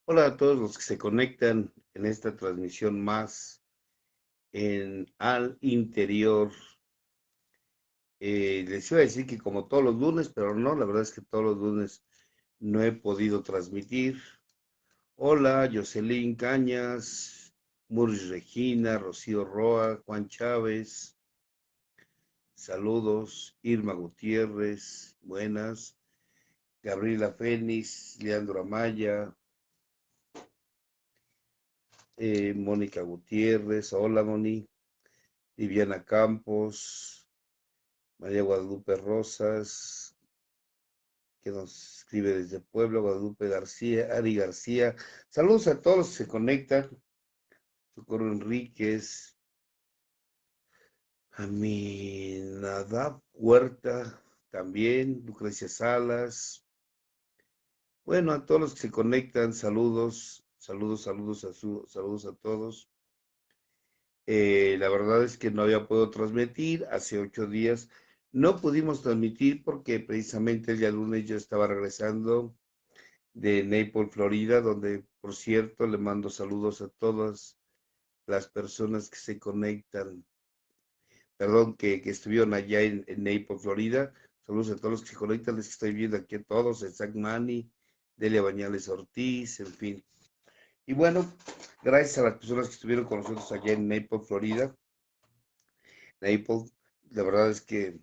Hola a todos los que se conectan en esta transmisión más en Al Interior. Les iba a decir que como todos los lunes, pero no, la verdad es que todos los lunes no he podido transmitir. Hola, Jocelyn Cañas, Muris Regina, Rocío Roa, Juan Chávez, saludos, Irma Gutiérrez, buenas, Gabriela Fénix, Leandro Amaya, Mónica Gutiérrez, hola Moni, Viviana Campos, María Guadalupe Rosas, que nos escribe desde Puebla, Guadalupe García, Ari García. Saludos a todos los que se conectan. Socorro Enríquez, a mi Nadab Huerta también, Lucrecia Salas. Bueno, a todos los que se conectan, saludos, saludos a todos. La verdad es que no había podido transmitir, hace 8 días no pudimos transmitir porque precisamente el día lunes yo estaba regresando de Naples, Florida, donde por cierto le mando saludos a todas las personas que se conectan, perdón, que estuvieron allá en Naples, Florida. Saludos a todos los que se conectan, les estoy viendo aquí a todos, a Zach Mani, Delia Bañales Ortiz, en fin. Y bueno, gracias a las personas que estuvieron con nosotros allá en Naples, Florida. Naples, la verdad es que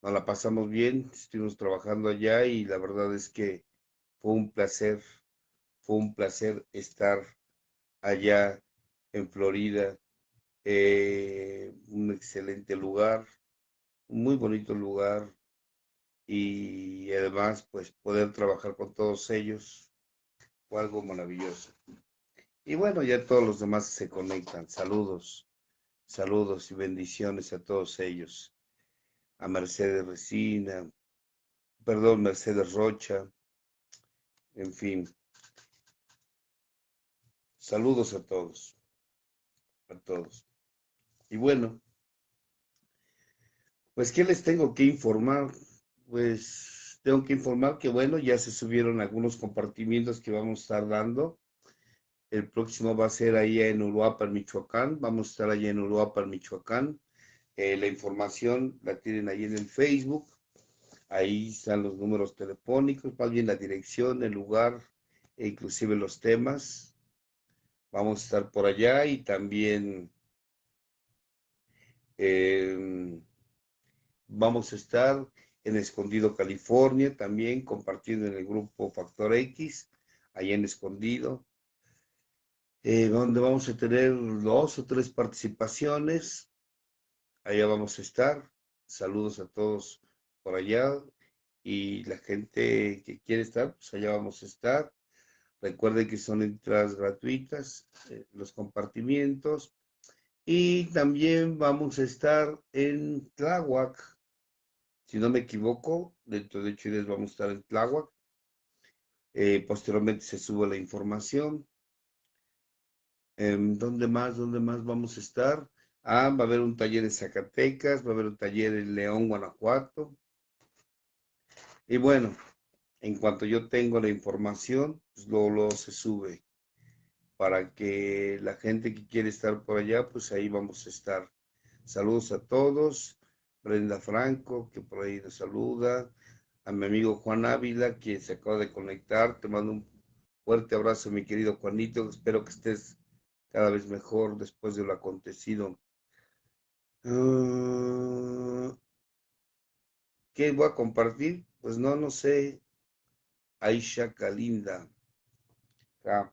nos la pasamos bien, estuvimos trabajando allá y la verdad es que fue un placer, fue un placer estar allá en Florida. Un excelente lugar, un muy bonito lugar y además pues poder trabajar con todos ellos fue algo maravilloso. Y bueno, ya todos los demás se conectan. Saludos, saludos y bendiciones a todos ellos. A Mercedes Resina, perdón, Mercedes Rocha, en fin, saludos a todos, a todos. Y bueno, pues ¿qué les tengo que informar? Pues tengo que informar que bueno, ya se subieron algunos compartimientos que vamos a estar dando. El próximo va a ser ahí en Uruapan, Michoacán. Vamos a estar allá en Uruapan, Michoacán. La información la tienen ahí en el Facebook. Ahí están los números telefónicos, más bien la dirección, el lugar e inclusive los temas. Vamos a estar por allá y también eh, vamos a estar en Escondido, California, también compartiendo en el grupo Factor X, ahí en Escondido, donde vamos a tener 2 o 3 participaciones. Allá vamos a estar. Saludos a todos por allá y la gente que quiere estar, pues allá vamos a estar. Recuerden que son entradas gratuitas, los compartimientos. Y también vamos a estar en Tláhuac, si no me equivoco, dentro de 8 días vamos a estar en Tláhuac. Posteriormente se sube la información. ¿Dónde más vamos a estar? Ah, va a haber un taller en Zacatecas, va a haber un taller en León, Guanajuato. Y bueno, en cuanto yo tengo la información, pues luego se sube para que la gente que quiere estar por allá, pues ahí vamos a estar. Saludos a todos. Brenda Franco, que por ahí nos saluda. A mi amigo Juan Ávila, quien se acaba de conectar. Te mando un fuerte abrazo, mi querido Juanito. Espero que estés cada vez mejor después de lo acontecido. Ah, ¿Qué voy a compartir? Pues no, no sé. Aisha Kalinda. Ah,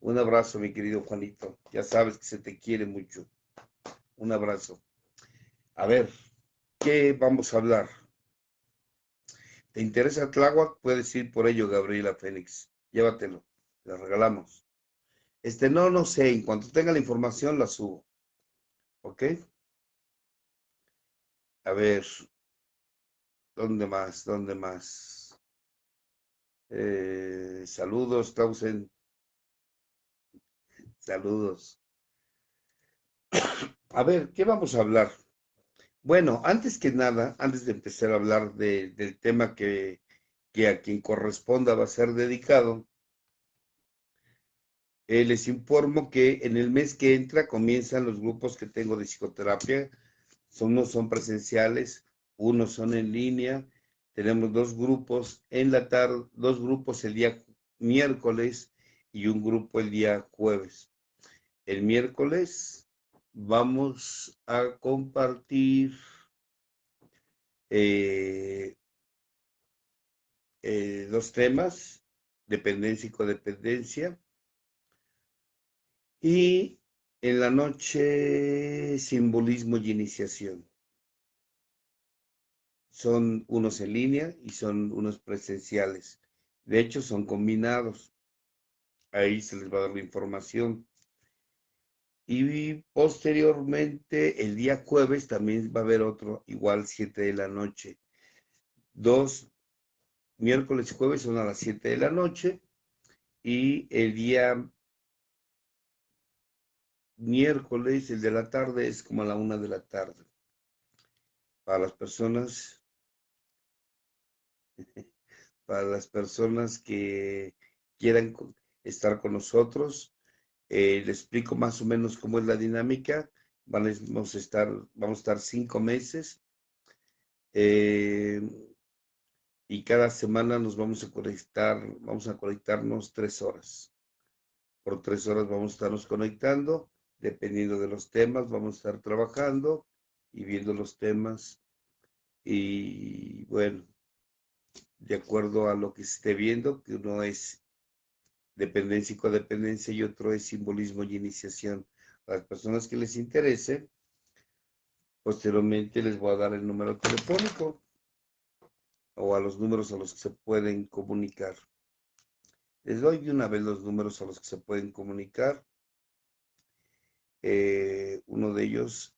un abrazo, mi querido Juanito. Ya sabes que se te quiere mucho. Un abrazo. A ver, ¿qué vamos a hablar? ¿Te interesa Tláhuac? Puedes ir por ello, Gabriela Fénix. Llévatelo. Le regalamos. No, no sé. En cuanto tenga la información, la subo. ¿Ok? A ver, ¿dónde más? ¿Dónde más? Saludos, Tausen. Saludos. A ver, ¿qué vamos a hablar? Bueno, antes que nada, antes de empezar a hablar del tema que a quien corresponda va a ser dedicado, les informo que en el mes que entra comienzan los grupos que tengo de psicoterapia. Unos son presenciales, unos son en línea. Tenemos dos grupos en la tarde, dos grupos el día miércoles y un grupo el día jueves. El miércoles vamos a compartir eh, dos temas, dependencia y codependencia. Y en la noche, simbolismo y iniciación. Son unos en línea y son unos presenciales. De hecho, son combinados. Ahí se les va a dar la información. Y posteriormente, el día jueves, también va a haber otro, igual 7 de la noche. Dos, miércoles y jueves son a las 7 de la noche. Y el día miércoles, el de la tarde, es como a la 1 de la tarde. Para las personas que quieran estar con nosotros. Les explico más o menos cómo es la dinámica. Vamos a estar 5 meses y cada semana nos vamos a conectarnos 3 horas. Por 3 horas vamos a estarnos conectando, dependiendo de los temas, vamos a estar trabajando y viendo los temas. Y bueno, de acuerdo a lo que se esté viendo, que uno es dependencia y codependencia y otro es simbolismo y iniciación. A las personas que les interese, posteriormente les voy a dar el número telefónico o a los números a los que se pueden comunicar. Les doy de una vez los números a los que se pueden comunicar. Uno de ellos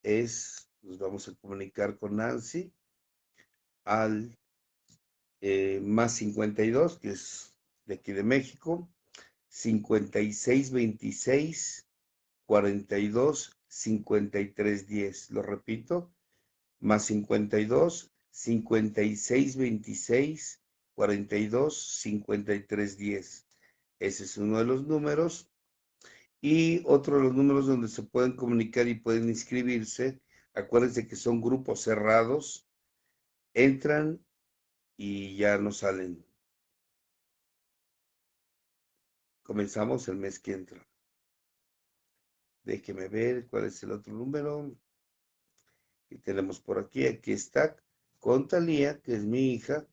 nos vamos a comunicar con Nancy al más 52, que es de aquí de México, 5626 42 53 10. Lo repito, más 52 56 26 42 53 10. Ese es uno de los números. Y otro de los números donde se pueden comunicar y pueden inscribirse. Acuérdense que son grupos cerrados. Entran y ya no salen. Comenzamos el mes que entra. Déjeme ver cuál es el otro número que tenemos por aquí. Aquí está con Talía, que es mi hija,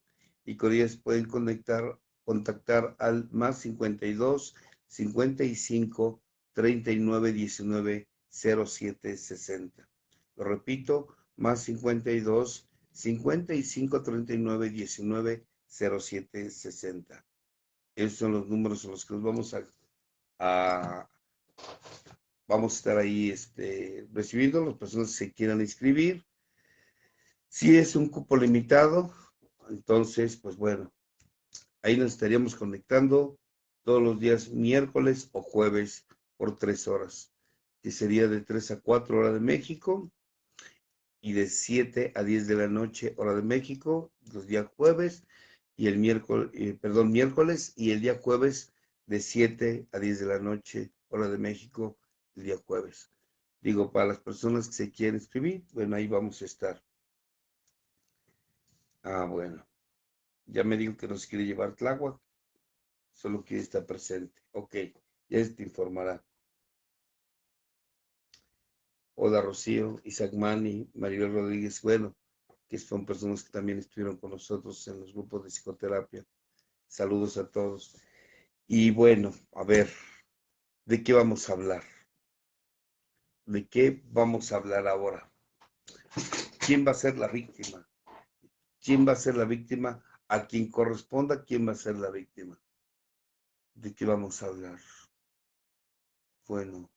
y con ella se pueden contactar al más 52 55 39 19 07 60. Lo repito, más 52 55 39 19 07 60. Esos son los números en los que nos a vamos a estar ahí recibiendo las personas que se quieran inscribir. Si es un cupo limitado, entonces, pues bueno, ahí nos estaríamos conectando todos los días miércoles o jueves por 3 horas, que sería de 3 a 4 hora de México y de 7 a 10 de la noche hora de México los días jueves y el miércoles y el día jueves de 7 a 10 de la noche hora de México el día jueves. Digo, para las personas que se quieren inscribir, bueno, ahí vamos a estar. Bueno. Ya me dijo que no se quiere llevar Tláhuac, solo quiere estar presente. Ok, ya te informará. Hola Rocío, Isaac Mani, Maribel Rodríguez, bueno, que son personas que también estuvieron con nosotros en los grupos de psicoterapia. Saludos a todos. Y bueno, a ver, ¿de qué vamos a hablar? ¿De qué vamos a hablar ahora? ¿Quién va a ser la víctima? ¿Quién va a ser la víctima? A quien corresponda, ¿quién va a ser la víctima? ¿De qué vamos a hablar? Bueno,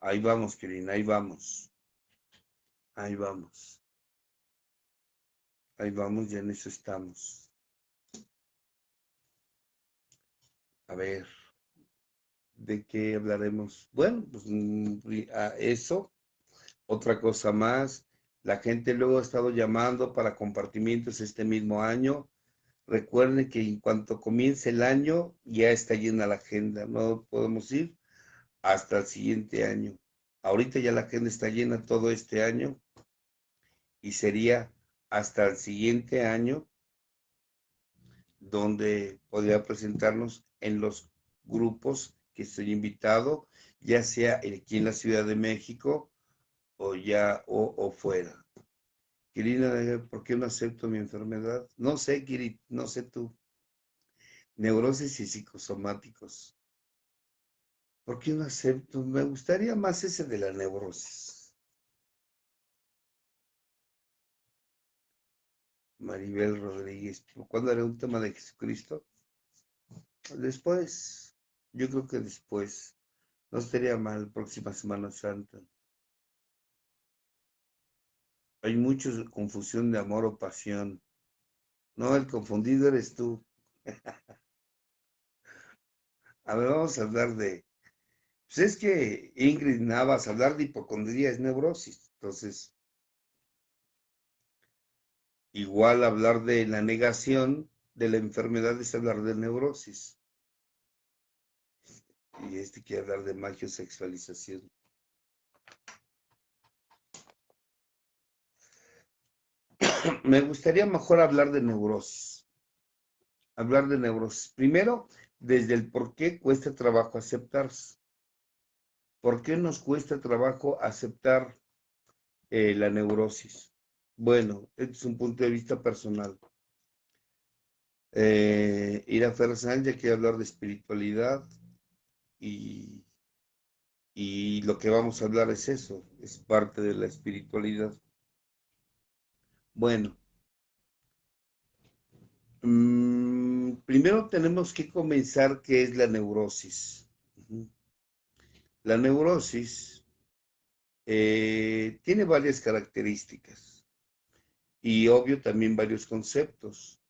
ahí vamos, Kirina, ahí vamos. Ahí vamos. Ahí vamos, ya en eso estamos. A ver, ¿de qué hablaremos? Bueno, pues eso. Otra cosa más. La gente luego ha estado llamando para compartimientos este mismo año. Recuerden que en cuanto comience el año, ya está llena la agenda. No podemos ir hasta el siguiente año. Ahorita ya la agenda está llena todo este año y sería hasta el siguiente año donde podría presentarnos en los grupos que estoy invitado, ya sea aquí en la Ciudad de México o fuera. Kirina, ¿por qué no acepto mi enfermedad? No sé, Kiri, no sé tú. Neurosis y psicosomáticos. ¿Por qué no acepto? Me gustaría más ese de la neurosis. Maribel Rodríguez, ¿cuándo haré un tema de Jesucristo? Después, yo creo que después. No estaría mal, próxima Semana Santa. Hay mucha confusión de amor o pasión. No, el confundido eres tú. A ver, vamos a hablar de... Pues es que Ingrid Navas, hablar de hipocondría es neurosis. Entonces, igual hablar de la negación de la enfermedad es hablar de neurosis. Y quiere hablar de magiosexualización. Me gustaría mejor hablar de neurosis. Hablar de neurosis. Primero, desde el por qué cuesta trabajo aceptarse. ¿Por qué nos cuesta trabajo aceptar la neurosis? Bueno, este es un punto de vista personal. Ira Ferrazán ya quiere hablar de espiritualidad y, y lo que vamos a hablar es eso, es parte de la espiritualidad. Bueno, primero tenemos que comenzar qué es la neurosis. La neurosis tiene varias características y obvio también varios conceptos.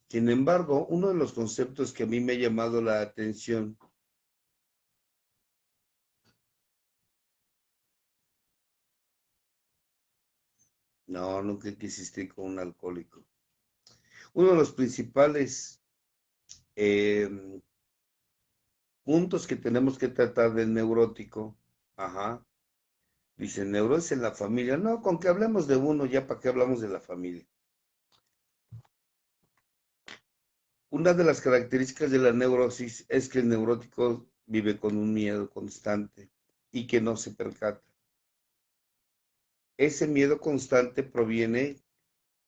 Sin embargo, uno de los conceptos que a mí me ha llamado la atención no, nunca quisiste ir con un alcohólico. Uno de los principales eh, puntos que tenemos que tratar del neurótico, ajá, dicen neurosis en la familia. No, con que hablemos de uno, ya para qué hablamos de la familia. Una de las características de la neurosis es que el neurótico vive con un miedo constante y que no se percata. Ese miedo constante proviene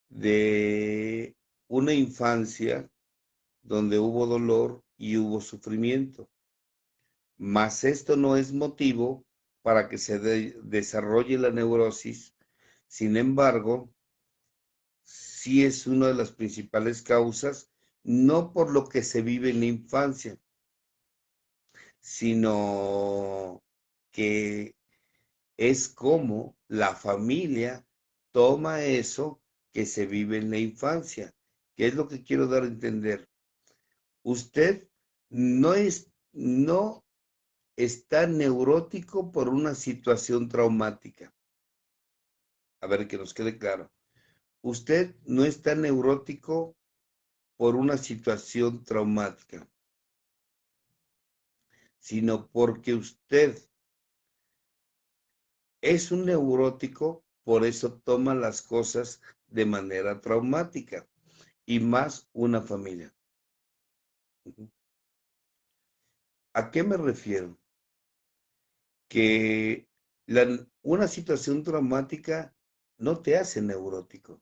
de una infancia donde hubo dolor y hubo sufrimiento. Mas esto no es motivo para que se desarrolle la neurosis. Sin embargo, sí es una de las principales causas, no por lo que se vive en la infancia, sino que es como la familia toma eso que se vive en la infancia. ¿Qué es lo que quiero dar a entender? Usted no está neurótico por una situación traumática. A ver, que nos quede claro. Usted no está neurótico por una situación traumática, sino porque usted es un neurótico, por eso toma las cosas de manera traumática y más una familia. ¿A qué me refiero? Que una situación traumática no te hace neurótico.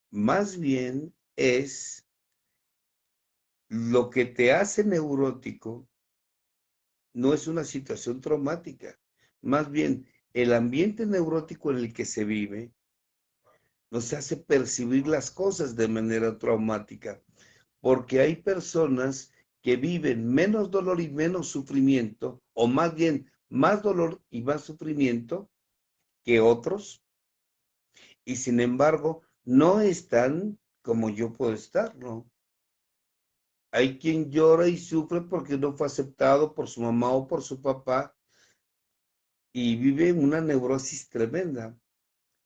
Más bien es lo que te hace neurótico, no es una situación traumática. Más bien, el ambiente neurótico en el que se vive nos hace percibir las cosas de manera traumática, porque hay personas que viven menos dolor y menos sufrimiento, o más bien más dolor y más sufrimiento que otros, y sin embargo no están como yo puedo estar, ¿no? Hay quien llora y sufre porque no fue aceptado por su mamá o por su papá y vive una neurosis tremenda.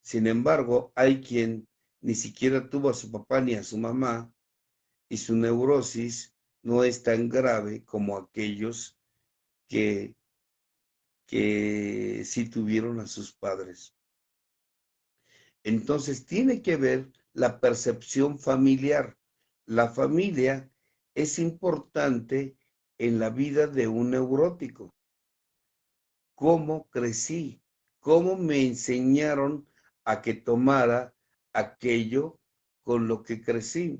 Sin embargo, hay quien ni siquiera tuvo a su papá ni a su mamá y su neurosis no es tan grave como aquellos que sí tuvieron a sus padres. Entonces tiene que ver la percepción familiar. La familia es importante en la vida de un neurótico. ¿Cómo crecí? ¿Cómo me enseñaron a que tomara aquello con lo que crecí?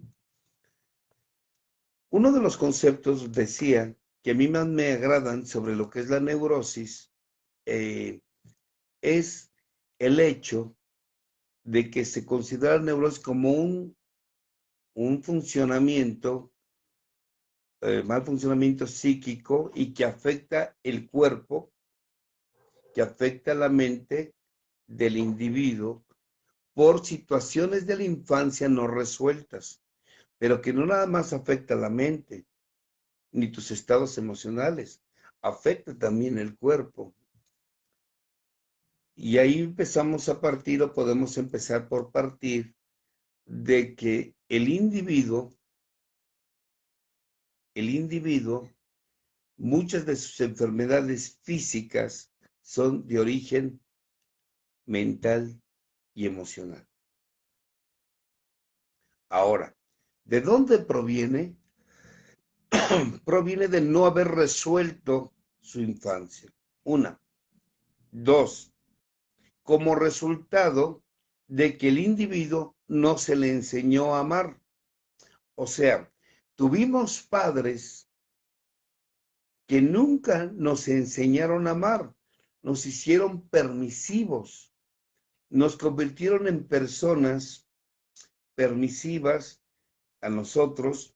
Uno de los conceptos decía que a mí más me agradan sobre lo que es la neurosis, es el hecho de que se considera la neurosis como un funcionamiento, mal funcionamiento psíquico y que afecta el cuerpo, que afecta la mente del individuo por situaciones de la infancia no resueltas, pero que no nada más afecta la mente ni tus estados emocionales, afecta también el cuerpo. Y ahí empezamos a partir o podemos empezar por partir de que el individuo, muchas de sus enfermedades físicas son de origen mental y emocional. Ahora, ¿de dónde proviene? Proviene de no haber resuelto su infancia. Una. Dos, como resultado de que el individuo no se le enseñó a amar. O sea, tuvimos padres que nunca nos enseñaron a amar, nos hicieron permisivos, nos convirtieron en personas permisivas a nosotros,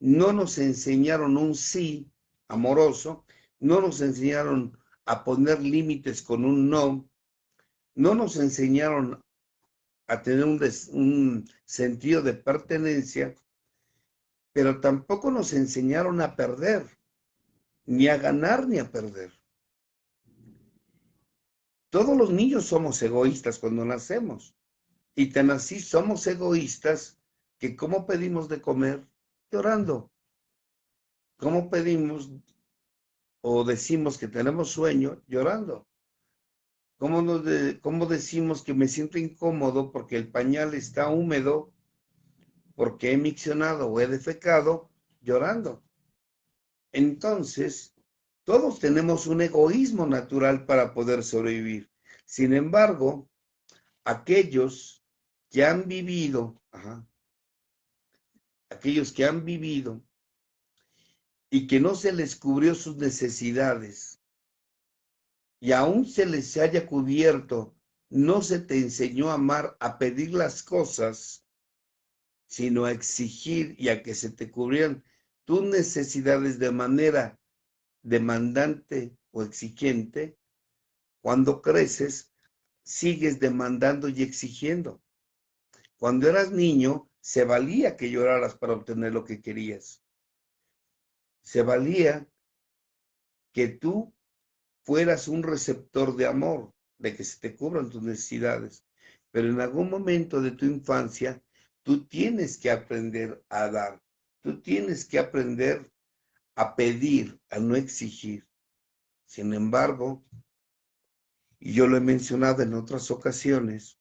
no nos enseñaron un sí amoroso, no nos enseñaron a poner límites con un no, no nos enseñaron a tener un sentido de pertenencia, pero tampoco nos enseñaron a perder, ni a ganar ni a perder. Todos los niños somos egoístas cuando nacemos, y tan así somos egoístas que ¿cómo pedimos de comer? Llorando. ¿Cómo pedimos o decimos que tenemos sueño? Llorando. ¿Cómo decimos que me siento incómodo porque el pañal está húmedo, porque he miccionado o he defecado? Llorando. Entonces, todos tenemos un egoísmo natural para poder sobrevivir. Sin embargo, aquellos que han vivido, aquellos que han vivido y que no se les cubrió sus necesidades y aún se les haya cubierto, no se te enseñó a amar, a pedir las cosas, sino a exigir y a que se te cubrieran tus necesidades de manera demandante o exigente. Cuando creces, sigues demandando y exigiendo. Cuando eras niño, se valía que lloraras para obtener lo que querías. Se valía que tú fueras un receptor de amor, de que se te cubran tus necesidades. Pero en algún momento de tu infancia, tú tienes que aprender a dar. Tú tienes que aprender a pedir, a no exigir. Sin embargo, y yo lo he mencionado en otras ocasiones,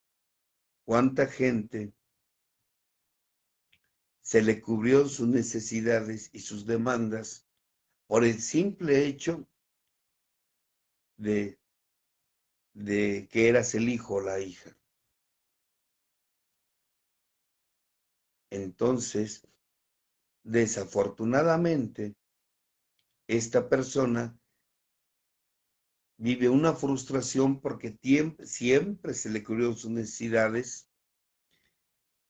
cuánta gente se le cubrió sus necesidades y sus demandas por el simple hecho de que eras el hijo o la hija. Entonces, desafortunadamente, esta persona vive una frustración porque siempre se le cubrieron sus necesidades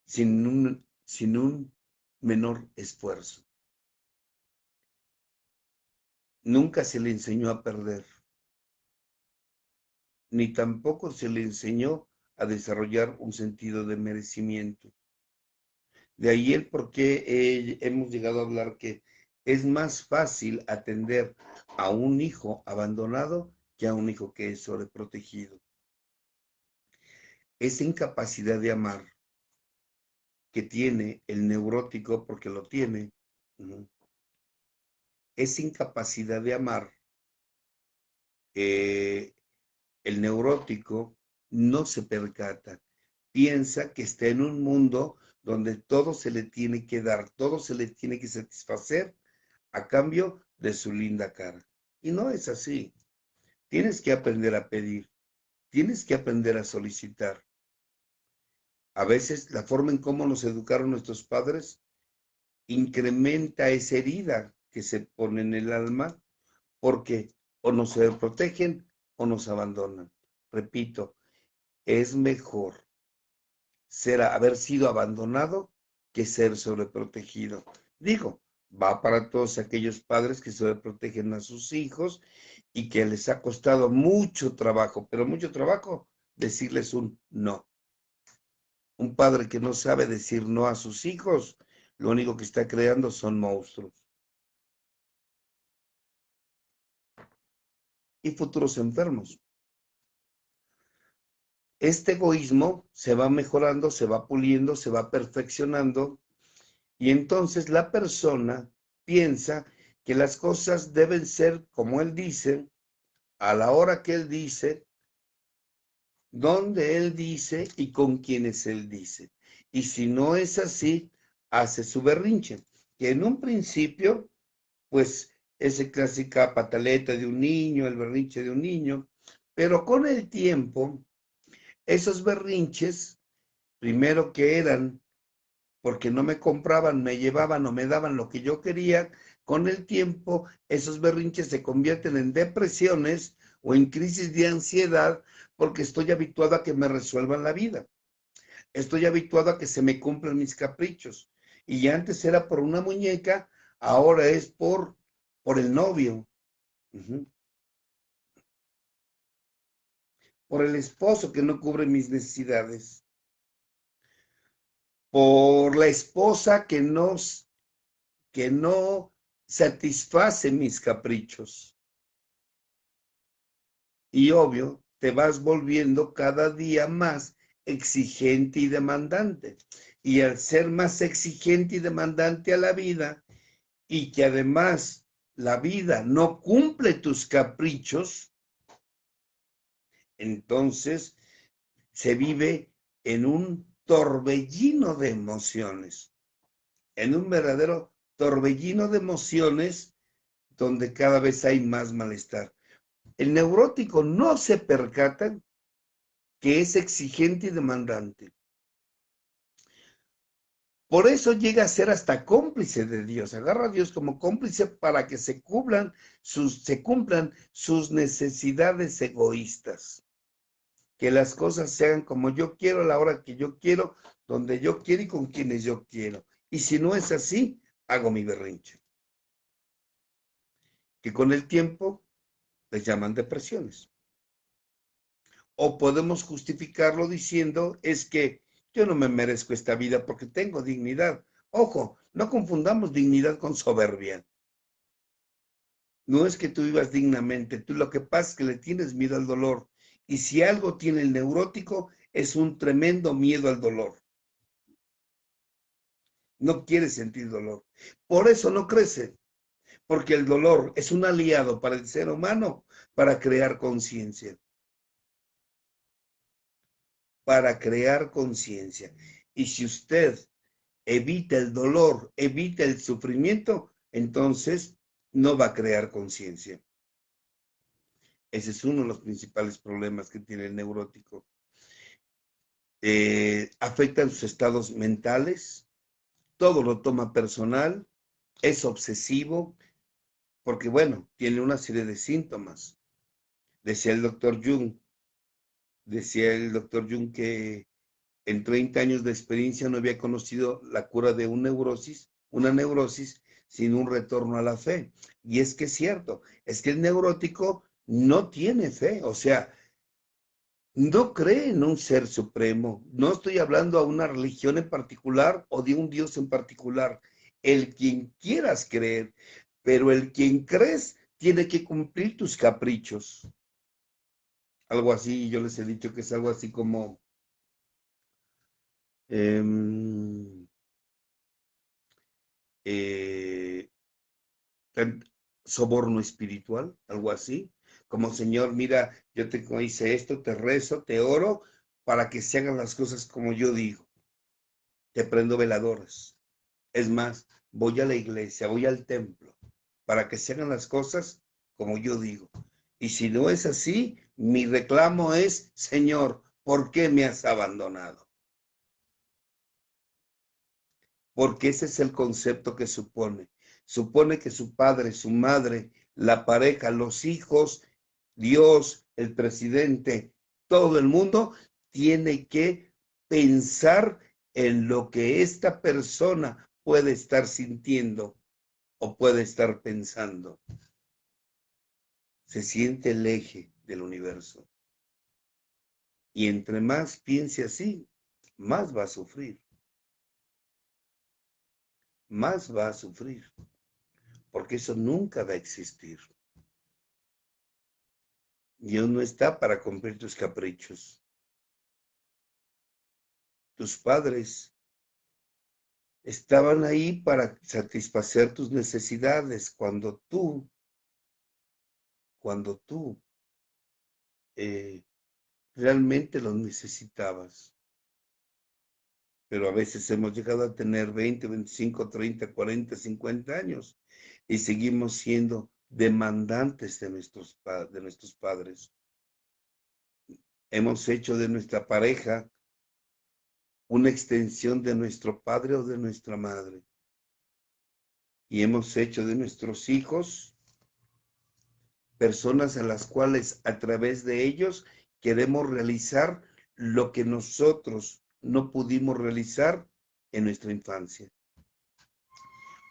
sin un menor esfuerzo. Nunca se le enseñó a perder, ni tampoco se le enseñó a desarrollar un sentido de merecimiento. De ahí el por qué hemos llegado a hablar que es más fácil atender a un hijo abandonado que a un hijo que es sobreprotegido. Esa incapacidad de amar que tiene el neurótico, porque lo tiene, es incapacidad de amar. El neurótico no se percata, piensa que está en un mundo donde todo se le tiene que dar, todo se le tiene que satisfacer a cambio de su linda cara. Y no es así. Tienes que aprender a pedir, tienes que aprender a solicitar. A veces la forma en cómo nos educaron nuestros padres incrementa esa herida que se pone en el alma porque o nos protegen o nos abandonan. Repito, es mejor haber sido abandonado que ser sobreprotegido. Digo, va para todos aquellos padres que sobreprotegen a sus hijos y que les ha costado mucho trabajo, pero mucho trabajo, decirles un no. Un padre que no sabe decir no a sus hijos, lo único que está creando son monstruos. Y futuros enfermos. Este egoísmo se va mejorando, se va puliendo, se va perfeccionando y entonces la persona piensa que las cosas deben ser como él dice, a la hora que él dice, donde él dice y con quienes él dice. Y si no es así, hace su berrinche, que en un principio, pues, esa clásica pataleta de un niño, el berrinche de un niño, pero con el tiempo, esos berrinches, primero que eran porque no me compraban, me llevaban o me daban lo que yo quería, con el tiempo esos berrinches se convierten en depresiones o en crisis de ansiedad porque estoy habituado a que me resuelvan la vida. Estoy habituado a que se me cumplan mis caprichos. Y antes era por una muñeca, ahora es por el novio, por el esposo que no cubre mis necesidades, por la esposa que no satisface mis caprichos. Y obvio, te vas volviendo cada día más exigente y demandante. Y al ser más exigente y demandante a la vida, y que además la vida no cumple tus caprichos, entonces se vive en un torbellino de emociones, en un verdadero torbellino de emociones donde cada vez hay más malestar. El neurótico no se percata que es exigente y demandante. Por eso llega a ser hasta cómplice de Dios. Agarra a Dios como cómplice para que se cumplan sus necesidades egoístas. Que las cosas se hagan como yo quiero, a la hora que yo quiero, donde yo quiero y con quienes yo quiero. Y si no es así, hago mi berrinche. Que con el tiempo les llaman depresiones. O podemos justificarlo diciendo es que yo no me merezco esta vida porque tengo dignidad. Ojo, no confundamos dignidad con soberbia. No es que tú vivas dignamente, tú lo que pasa es que le tienes miedo al dolor. Y si algo tiene el neurótico, es un tremendo miedo al dolor. No quiere sentir dolor. Por eso no crece, porque el dolor es un aliado para el ser humano para crear conciencia. Para crear conciencia. Y si usted evita el dolor, evita el sufrimiento, entonces no va a crear conciencia. Ese es uno de los principales problemas que tiene el neurótico. Afectan sus estados mentales, todo lo toma personal, es obsesivo, porque bueno, tiene una serie de síntomas. Decía el doctor Jung que en 30 años de experiencia no había conocido la cura de una neurosis sin un retorno a la fe. Y es que es cierto, es que el neurótico no tiene fe, o sea, no cree en un ser supremo. No estoy hablando a una religión en particular o de un Dios en particular. El quien quieras creer, pero el quien crees tiene que cumplir tus caprichos. Algo así, yo les he dicho que es algo así como eh, soborno espiritual, algo así. Como Señor, mira, yo te hice esto, te rezo, te oro para que se hagan las cosas como yo digo. Te prendo veladoras. Es más, voy a la iglesia, voy al templo para que se hagan las cosas como yo digo. Y si no es así, mi reclamo es, Señor, ¿por qué me has abandonado? Porque ese es el concepto que supone. Supone que su padre, su madre, la pareja, los hijos, Dios, el presidente, todo el mundo tiene que pensar en lo que esta persona puede estar sintiendo o puede estar pensando. Se siente el eje del universo. Y entre más piense así, más va a sufrir. Más va a sufrir. Porque eso nunca va a existir. Dios no está para cumplir tus caprichos. Tus padres estaban ahí para satisfacer tus necesidades cuando tú realmente los necesitabas. Pero a veces hemos llegado a tener 20, 25, 30, 40, 50 años y seguimos siendo demandantes de nuestros padres. Hemos hecho de nuestra pareja una extensión de nuestro padre o de nuestra madre. Y hemos hecho de nuestros hijos personas a las cuales a través de ellos queremos realizar lo que nosotros no pudimos realizar en nuestra infancia.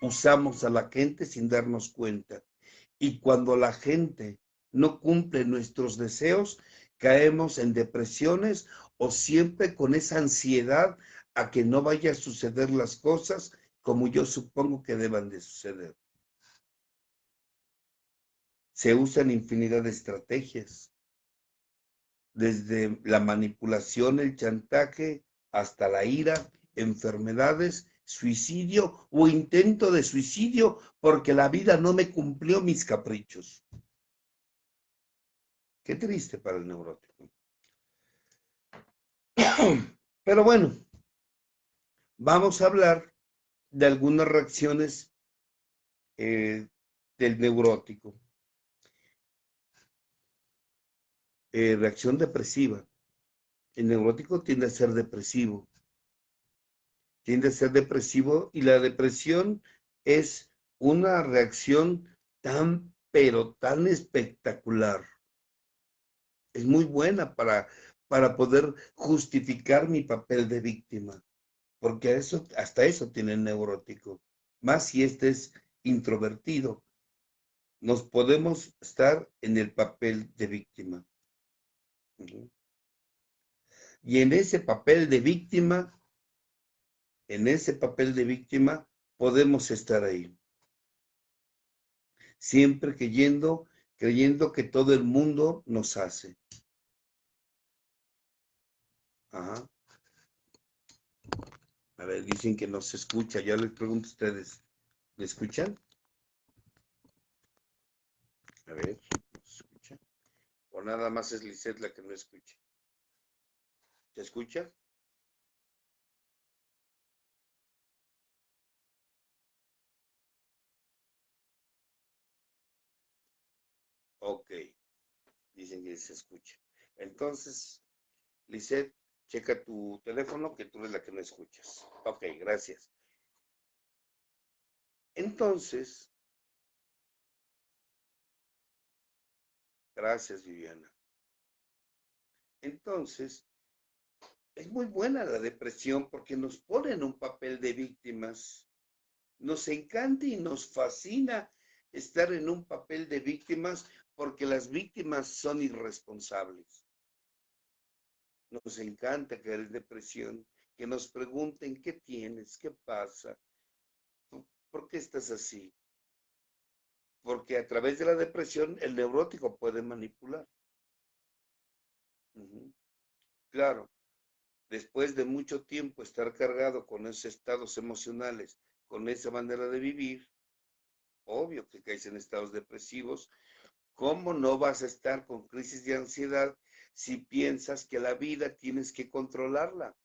Usamos a la gente sin darnos cuenta. Y cuando la gente no cumple nuestros deseos, caemos en depresiones o siempre con esa ansiedad a que no vaya a suceder las cosas como yo supongo que deban de suceder. Se usan infinidad de estrategias, desde la manipulación, el chantaje, hasta la ira, enfermedades, suicidio o intento de suicidio porque la vida no me cumplió mis caprichos. Qué triste para el neurótico. Pero bueno, vamos a hablar de algunas reacciones del neurótico. Reacción depresiva. El neurótico tiende a ser depresivo. Y la depresión es una reacción tan, pero tan espectacular. Es muy buena para poder justificar mi papel de víctima, porque hasta eso tiene el neurótico. Más si este es introvertido, nos podemos estar en el papel de víctima. Y en ese papel de víctima, podemos estar ahí. Siempre creyendo que todo el mundo nos hace. Ajá. A ver, dicen que no se escucha. Ya les pregunto a ustedes, ¿me escuchan? A ver, ¿no se escucha? O nada más es Lisette la que no escucha. ¿Se escucha? Ok, dicen que se escucha. Entonces, Lisette, checa tu teléfono que tú eres la que no escuchas. Ok, gracias. Entonces, gracias, Viviana. Entonces, es muy buena la depresión porque nos pone en un papel de víctimas. Nos encanta y nos fascina estar en un papel de víctimas porque las víctimas son irresponsables. Nos encanta caer en depresión, que nos pregunten qué tienes, qué pasa, por qué estás así. Porque a través de la depresión el neurótico puede manipular. Claro, después de mucho tiempo estar cargado con esos estados emocionales, con esa manera de vivir, obvio que caes en estados depresivos. ¿Cómo no vas a estar con crisis de ansiedad si piensas que la vida tienes que controlarla?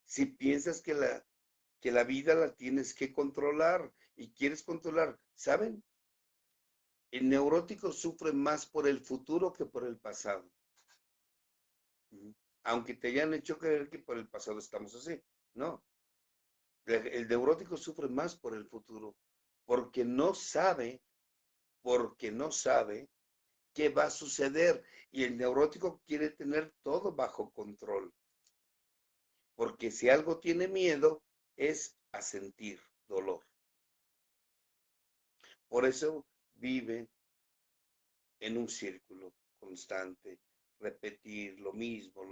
Si piensas que la vida la tienes que controlar y quieres controlar, ¿saben? El neurótico sufre más por el futuro que por el pasado. Aunque te hayan hecho creer que por el pasado estamos así. No. El neurótico sufre más por el futuro, porque no sabe qué va a suceder. Y el neurótico quiere tener todo bajo control. Porque si algo tiene miedo, es a sentir dolor. Por eso vive en un círculo constante, repetir lo mismo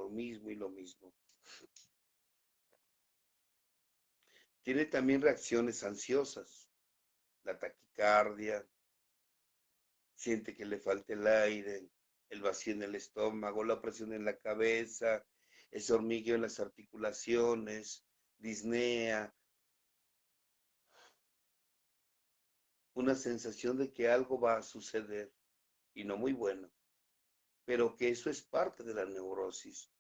y lo mismo. Tiene también reacciones ansiosas, la taquicardia, siente que le falta el aire, el vacío en el estómago, la presión en la cabeza, ese hormigueo en las articulaciones, disnea, una sensación de que algo va a suceder y no muy bueno, pero que eso es parte de la neurosis.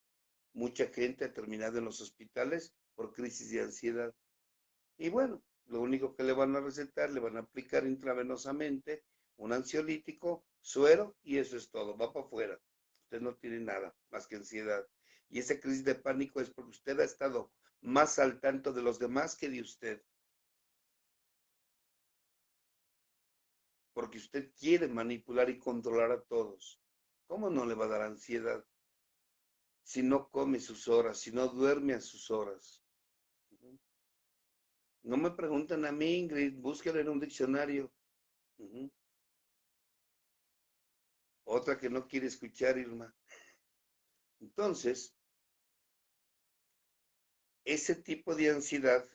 Mucha gente ha terminado en los hospitales por crisis de ansiedad. Y bueno, lo único que le van a recetar, le van a aplicar intravenosamente un ansiolítico, suero y eso es todo, va para afuera. Usted no tiene nada más que ansiedad. Y esa crisis de pánico es porque usted ha estado más al tanto de los demás que de usted. Porque usted quiere manipular y controlar a todos. ¿Cómo no le va a dar ansiedad si no come sus horas, si no duerme a sus horas? No me preguntan a mí, Ingrid, búsquelo en un diccionario. Otra que no quiere escuchar, Irma. Entonces, ese tipo de ansiedad,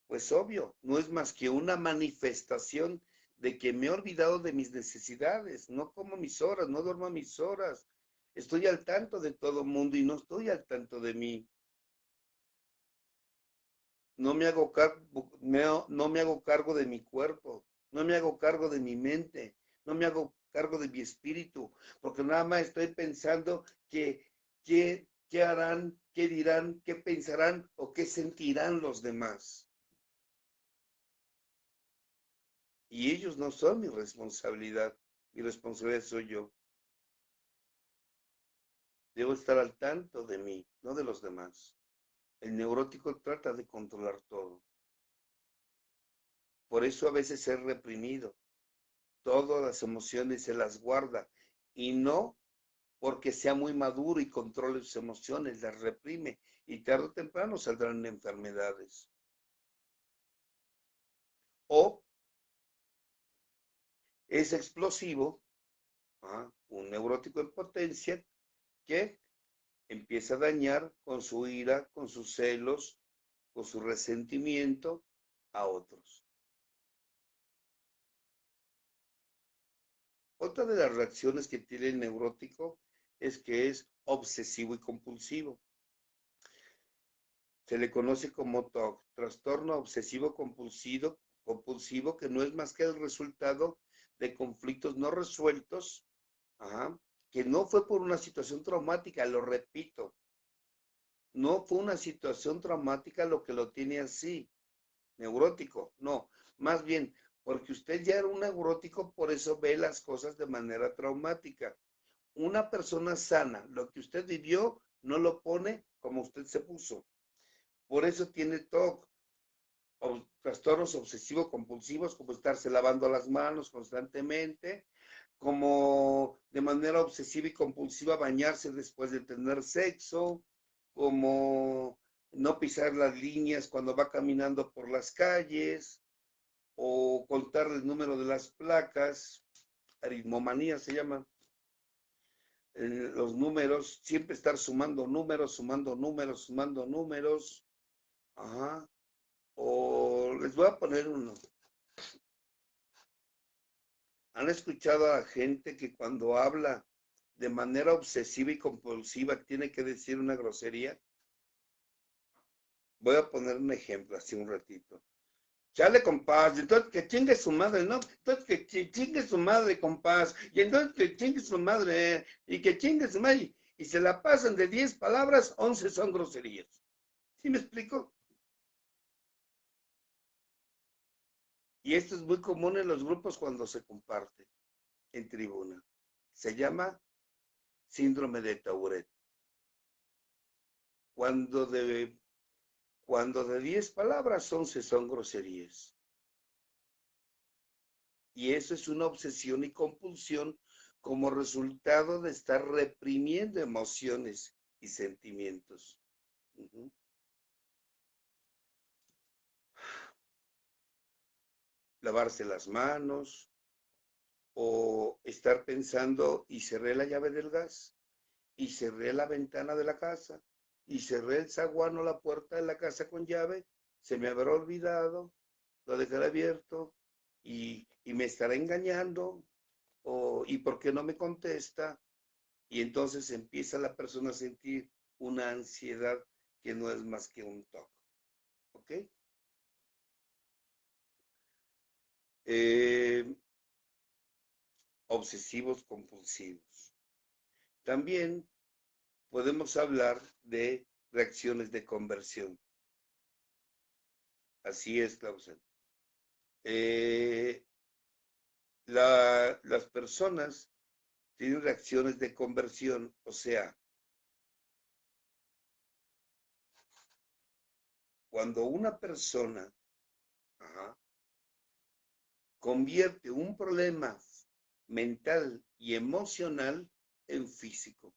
pues obvio, no es más que una manifestación de que me he olvidado de mis necesidades, no como mis horas, no duermo a mis horas, estoy al tanto de todo el mundo y no estoy al tanto de mí. No me hago cargo de mi cuerpo, no me hago cargo de mi mente, no me hago cargo de mi espíritu, porque nada más estoy pensando qué harán, qué dirán, qué pensarán o qué sentirán los demás. Y ellos no son mi responsabilidad soy yo. Debo estar al tanto de mí, no de los demás. El neurótico trata de controlar todo. Por eso a veces es reprimido. Todas las emociones se las guarda y no porque sea muy maduro y controle sus emociones, las reprime y tarde o temprano saldrán enfermedades. O es explosivo, un neurótico en potencia que empieza a dañar con su ira, con sus celos, con su resentimiento a otros. Otra de las reacciones que tiene el neurótico es que es obsesivo y compulsivo. Se le conoce como TOC, trastorno obsesivo compulsivo, que no es más que el resultado de conflictos no resueltos, que no fue por una situación traumática, lo repito, no fue una situación traumática lo que lo tiene así, neurótico, no, más bien, porque usted ya era un neurótico, por eso ve las cosas de manera traumática. Una persona sana, lo que usted vivió, no lo pone como usted se puso. Por eso tiene TOC, trastornos obsesivo-compulsivos, como estarse lavando las manos constantemente, como de manera obsesiva y compulsiva bañarse después de tener sexo, como no pisar las líneas cuando va caminando por las calles, o contar el número de las placas, aritmomanía se llama, los números, siempre estar sumando números, ajá. O les voy a poner uno. ¿Han escuchado a la gente que cuando habla de manera obsesiva y compulsiva tiene que decir una grosería? Voy a poner un ejemplo, así un ratito. Chale, compás, entonces que chingue su madre, ¿no? Entonces que chingue su madre, compás, y entonces que chingue su madre, y que chingue su madre, y se la pasan de 10 palabras, 11 son groserías. ¿Sí me explico? Y esto es muy común en los grupos cuando se comparte en tribuna. Se llama síndrome de Tourette. Cuando de, cuando de 10 palabras, 11 son groserías. Y eso es una obsesión y compulsión como resultado de estar reprimiendo emociones y sentimientos. Uh-huh. Lavarse las manos o estar pensando y cerré la llave del gas y cerré la ventana de la casa y cerré el zaguán o la puerta de la casa con llave, se me habrá olvidado, lo dejaré abierto y me estará engañando y por qué no me contesta. Y entonces empieza la persona a sentir una ansiedad que no es más que un toque. ¿Ok? Eh, obsesivos compulsivos. También podemos hablar de reacciones de conversión. Así es, Clausen. Eh, las personas tienen reacciones de conversión, o sea, cuando una persona convierte un problema mental y emocional en físico.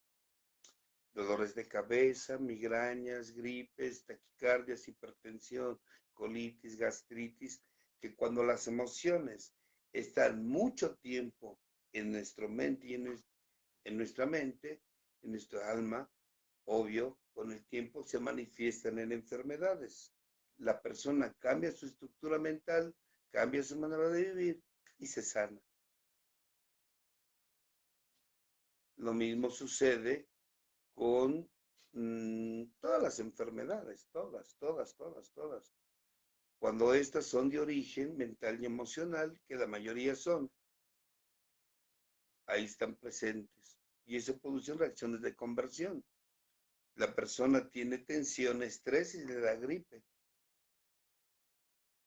Dolores de cabeza, migrañas, gripes, taquicardias, hipertensión, colitis, gastritis, que cuando las emociones están mucho tiempo en nuestra mente y en nuestra mente, en nuestra alma, obvio, con el tiempo se manifiestan en enfermedades. La persona cambia su estructura mental, cambia su manera de vivir y se sana. Lo mismo sucede con todas las enfermedades, todas. Cuando estas son de origen mental y emocional, que la mayoría son, ahí están presentes. Y eso produce reacciones de conversión. La persona tiene tensión, estrés y le da gripe.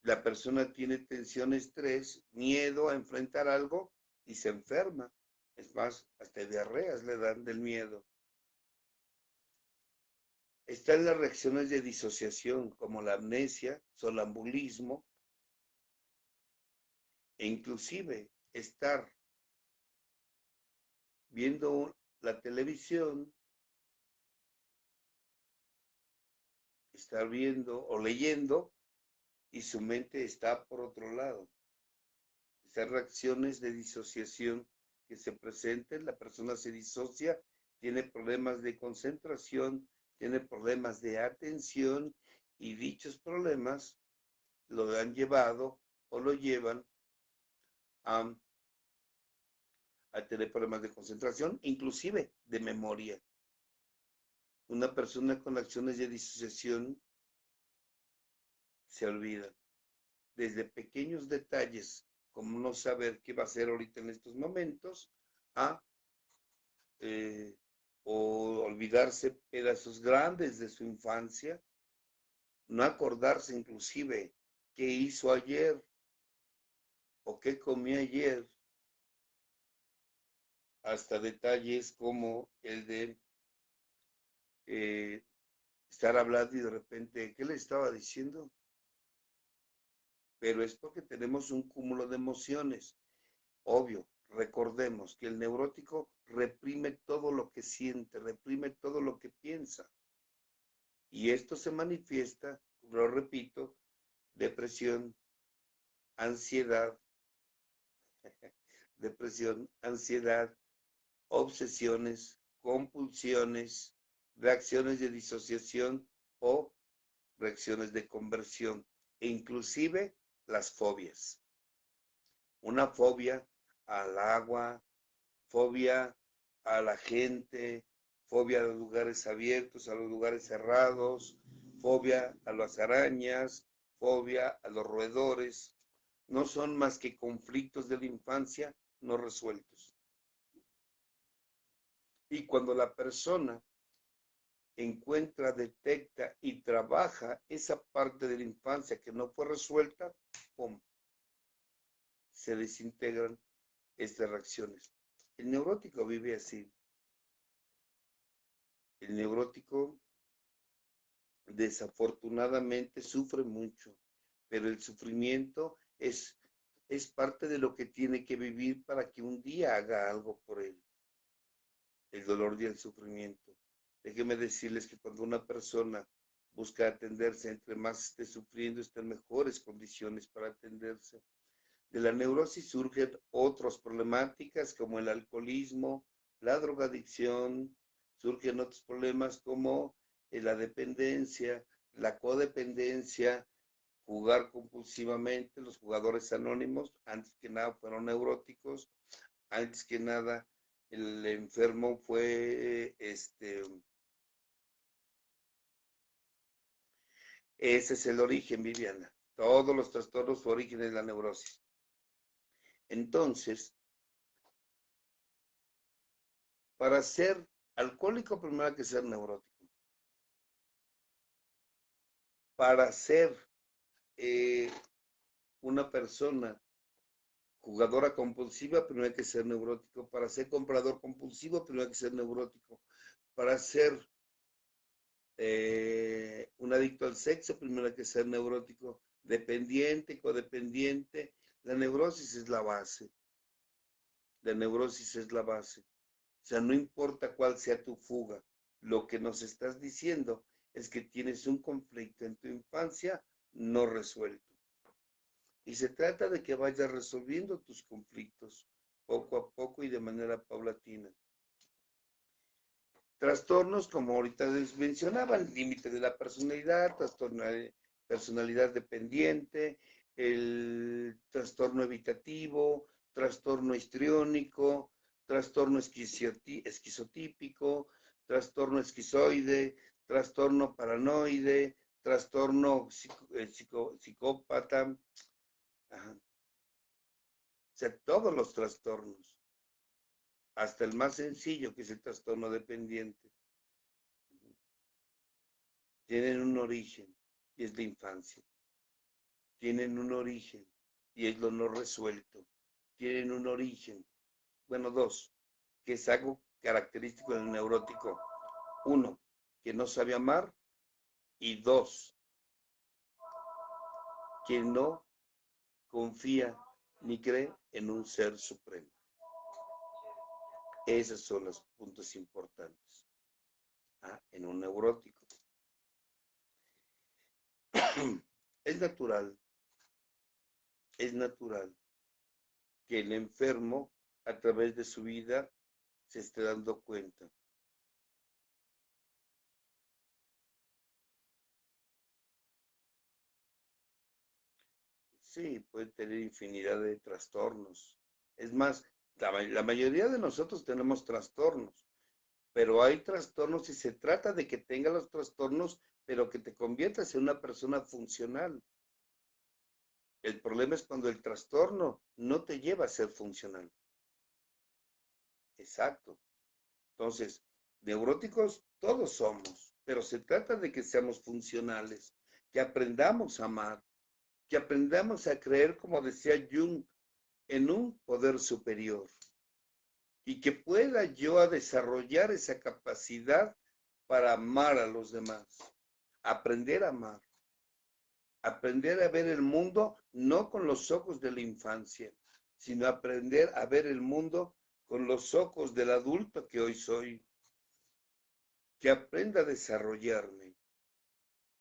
La persona tiene tensión, estrés, miedo a enfrentar algo y se enferma. Es más, hasta diarreas le dan del miedo. Están las reacciones de disociación, como la amnesia, sonambulismo, e inclusive estar viendo la televisión, estar viendo o leyendo y su mente está por otro lado. Estas reacciones de disociación que se presenten, la persona se disocia, tiene problemas de concentración, tiene problemas de atención y dichos problemas lo han llevado o lo llevan a tener problemas de concentración, inclusive de memoria. Una persona con acciones de disociación se olvida. Desde pequeños detalles, como no saber qué va a hacer ahorita en estos momentos, a o olvidarse pedazos grandes de su infancia, no acordarse inclusive qué hizo ayer o qué comió ayer, hasta detalles como el de eh, estar hablando y de repente, ¿qué le estaba diciendo? Pero es porque tenemos un cúmulo de emociones. Obvio, recordemos que el neurótico reprime todo lo que siente, reprime todo lo que piensa. Y esto se manifiesta, lo repito, depresión, ansiedad, depresión, ansiedad, obsesiones, compulsiones, reacciones de disociación o reacciones de conversión e inclusive las fobias. Una fobia al agua, fobia a la gente, fobia a los lugares abiertos, a los lugares cerrados, fobia a las arañas, fobia a los roedores, no son más que conflictos de la infancia no resueltos. Y cuando la persona encuentra, detecta y trabaja esa parte de la infancia que no fue resuelta, ¡pum!, se desintegran estas reacciones. El neurótico vive así. El neurótico desafortunadamente sufre mucho, pero el sufrimiento es parte de lo que tiene que vivir para que un día haga algo por él. El dolor y el sufrimiento. Déjenme decirles que cuando una persona busca atenderse, entre más esté sufriendo, está en mejores condiciones para atenderse. De la neurosis surgen otras problemáticas como el alcoholismo, la drogadicción, surgen otros problemas como la dependencia, la codependencia, jugar compulsivamente. Los jugadores anónimos, antes que nada, fueron neuróticos. Antes que nada, el enfermo fue, ese es el origen, Viviana. Todos los trastornos su origen es la neurosis. Entonces, para ser alcohólico, primero hay que ser neurótico. Para ser una persona jugadora compulsiva, primero hay que ser neurótico. Para ser comprador compulsivo, primero hay que ser neurótico. Para ser un adicto al sexo, primero hay que ser neurótico. Dependiente, codependiente. La neurosis es la base. La neurosis es la base. O sea, no importa cuál sea tu fuga, lo que nos estás diciendo es que tienes un conflicto en tu infancia no resuelto. Y se trata de que vayas resolviendo tus conflictos poco a poco y de manera paulatina. Trastornos, como ahorita les mencionaba, el límite de la personalidad, trastorno de personalidad dependiente, el trastorno evitativo, trastorno histriónico, trastorno esquizotípico, trastorno esquizoide, trastorno paranoide, trastorno psicópata. Ajá. O sea, todos los trastornos, hasta el más sencillo, que es el trastorno dependiente, tienen un origen y es la infancia. Tienen un origen y es lo no resuelto. Tienen un origen, bueno, dos, que es algo característico del neurótico. Uno, que no sabe amar, y dos, que no confía ni cree en un ser supremo. Esos son los puntos importantes en un neurótico. Es natural que el enfermo, a través de su vida, se esté dando cuenta. Sí, puede tener infinidad de trastornos. Es más, la mayoría de nosotros tenemos trastornos, pero hay trastornos y se trata de que tengas los trastornos, pero que te conviertas en una persona funcional. El problema es cuando el trastorno no te lleva a ser funcional. Exacto. Entonces, neuróticos todos somos, pero se trata de que seamos funcionales, que aprendamos a amar, que aprendamos a creer, como decía Jung, en un poder superior y que pueda yo a desarrollar esa capacidad para amar a los demás, aprender a amar, aprender a ver el mundo no con los ojos de la infancia, sino aprender a ver el mundo con los ojos del adulto que hoy soy, que aprenda a desarrollarme,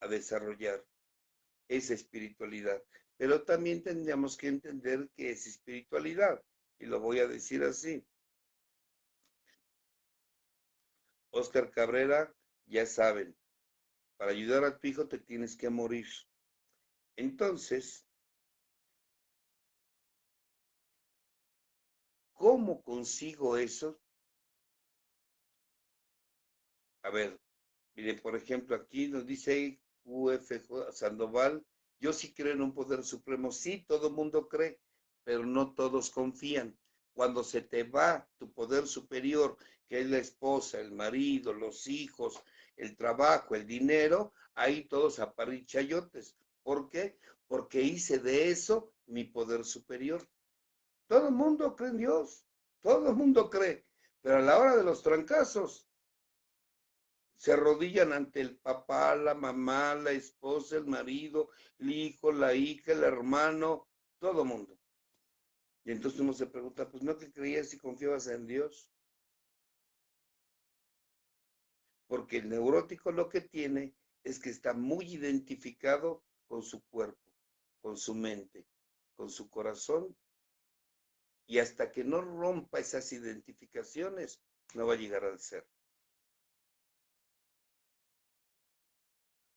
a desarrollar esa espiritualidad. Pero también tendríamos que entender que es espiritualidad, y lo voy a decir así. Oscar Cabrera, ya saben, para ayudar a tu hijo te tienes que morir. Entonces, ¿cómo consigo eso? A ver, miren, por ejemplo, aquí nos dice UFJ Sandoval, yo sí creo en un poder supremo. Sí, todo el mundo cree, pero no todos confían. Cuando se te va tu poder superior, que es la esposa, el marido, los hijos, el trabajo, el dinero, ahí todos a parir chayotes. ¿Por qué? Porque hice de eso mi poder superior. Todo el mundo cree en Dios, todo el mundo cree, pero a la hora de los trancazos, se arrodillan ante el papá, la mamá, la esposa, el marido, el hijo, la hija, el hermano, todo el mundo. Y entonces uno se pregunta, pues no te creías y confiabas en Dios. Porque el neurótico lo que tiene es que está muy identificado con su cuerpo, con su mente, con su corazón. Y hasta que no rompa esas identificaciones, no va a llegar al ser.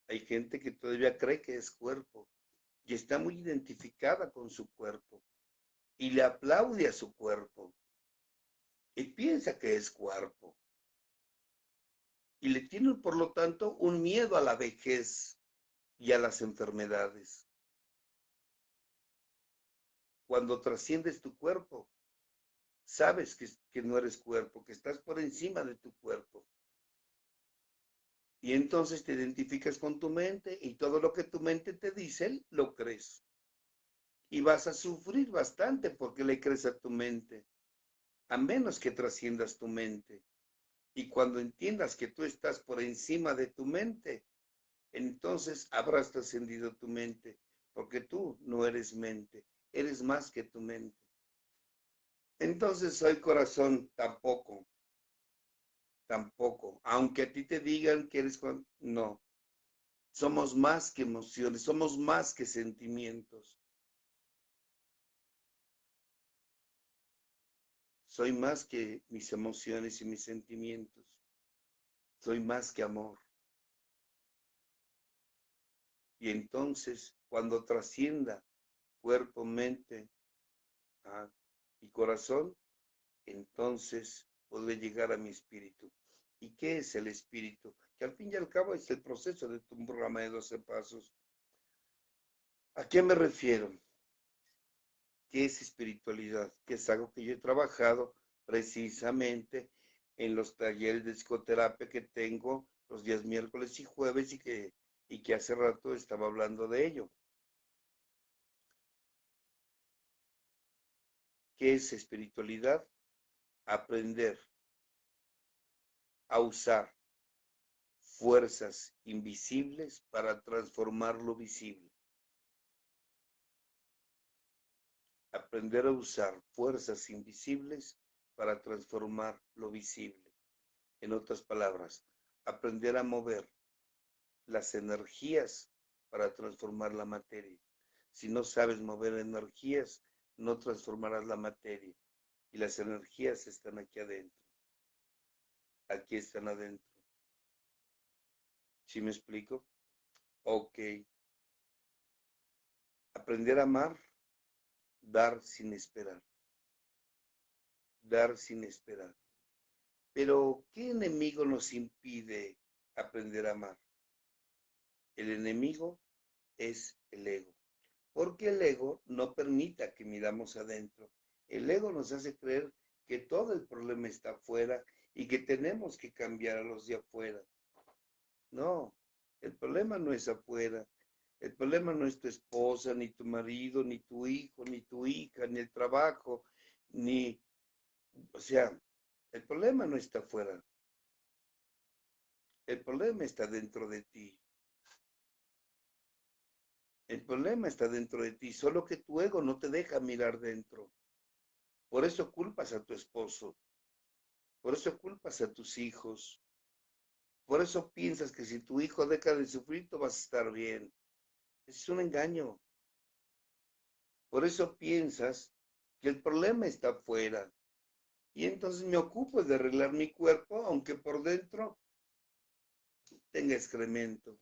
Hay gente que todavía cree que es cuerpo y está muy identificada con su cuerpo y le aplaude a su cuerpo y piensa que es cuerpo y le tiene por lo tanto un miedo a la vejez y a las enfermedades. Cuando trasciendes tu cuerpo, sabes que no eres cuerpo, que estás por encima de tu cuerpo. Y entonces te identificas con tu mente y todo lo que tu mente te dice, lo crees. Y vas a sufrir bastante porque le crees a tu mente, a menos que trasciendas tu mente. Y cuando entiendas que tú estás por encima de tu mente, entonces habrás trascendido tu mente, porque tú no eres mente, eres más que tu mente. Entonces soy corazón, tampoco, tampoco. Aunque a ti te digan que eres, no. Somos más que emociones, somos más que sentimientos. Soy más que mis emociones y mis sentimientos. Soy más que amor. Y entonces, cuando trascienda cuerpo, mente y corazón, entonces podré llegar a mi espíritu. ¿Y qué es el espíritu? Que al fin y al cabo es el proceso de tu programa de 12 pasos. ¿A qué me refiero? ¿Qué es espiritualidad? Que es algo que yo he trabajado precisamente en los talleres de psicoterapia que tengo los días miércoles y jueves y que hace rato estaba hablando de ello. ¿Qué es espiritualidad? Aprender a usar fuerzas invisibles para transformar lo visible. Aprender a usar fuerzas invisibles para transformar lo visible. En otras palabras, aprender a mover las energías para transformar la materia. Si no sabes mover energías, no transformarás la materia. Y las energías están aquí adentro. Aquí están adentro. ¿Sí me explico? Ok. Aprender a amar, dar sin esperar. Dar sin esperar. Pero, ¿qué enemigo nos impide aprender a amar? El enemigo es el ego. Porque el ego no permite que miramos adentro. El ego nos hace creer que todo el problema está afuera y que tenemos que cambiar a los de afuera. No, el problema no es afuera. El problema no es tu esposa, ni tu marido, ni tu hijo, ni tu hija, ni el trabajo, ni, o sea, el problema no está afuera. El problema está dentro de ti. El problema está dentro de ti, solo que tu ego no te deja mirar dentro. Por eso culpas a tu esposo, por eso culpas a tus hijos, por eso piensas que si tu hijo deja de sufrir, tú vas a estar bien. Es un engaño. Por eso piensas que el problema está afuera. Y entonces me ocupo de arreglar mi cuerpo, aunque por dentro tenga excremento.